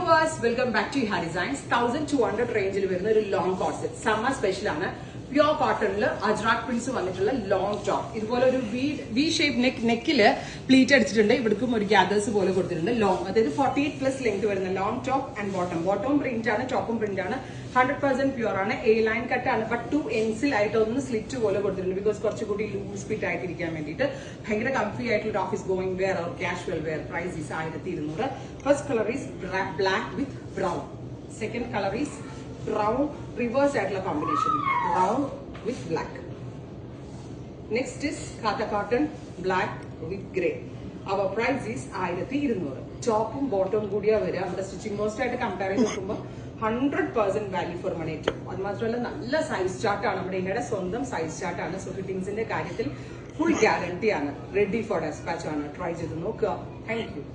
viewers, welcome back to Iha Designs. 1200 range വരുന്ന ഒരു long coat set summer special ആണ്. Pure കോട്ടണിൽ ajrak prints വന്നിട്ടുള്ള ലോങ് ടോപ്പ്. ഇതുപോലെ ഒരു വി ഷേപ്പ് നെക്കില് പ്ലീറ്റ് അടിച്ചിട്ടുണ്ട്. ഇവിടേക്കും ഒരു ഗ്യാദേഴ്സ് പോലെ കൊടുത്തിട്ടുണ്ട്. ലോങ്, അതായത് 48+ ലെങ്ത് വരുന്ന long top and bottom print ആണ്, ടോപ്പും പ്രിന്റ് ആണ്. 100% പ്യൂർ ആണ്. എ ലൈൻ കട്ട് ആണ്. ബട്ട് 2 എൻസിലായിട്ട് ഒന്ന് സ്ലിറ്റ് പോലെ കൊടുത്തിട്ടുണ്ട്. ബിക്കോസ് കുറച്ചുകൂടി ലൂസ് ഫിറ്റ് ആയിട്ടിരിക്കാൻ വേണ്ടിയിട്ട് ഭയങ്കര കംഫി ആയിട്ടുള്ള office going wear or casual wear. Price is 1200. First colour is black with brown. Second colour is brown reverse aitla combination, brown with black. Next is kata cotton black with grey. Our price is 1200. Top and bottom goodiya vara ammude stitching cost aayittu compare cheyyumbol 100% value for money. Adu mathralla nalla size chart aanu nammade ingade sondam size chart aanu. So fittings inde karyathil full guarantee aanu. Ready for dispatch aanu. Try cheyidu nokka. Thank you.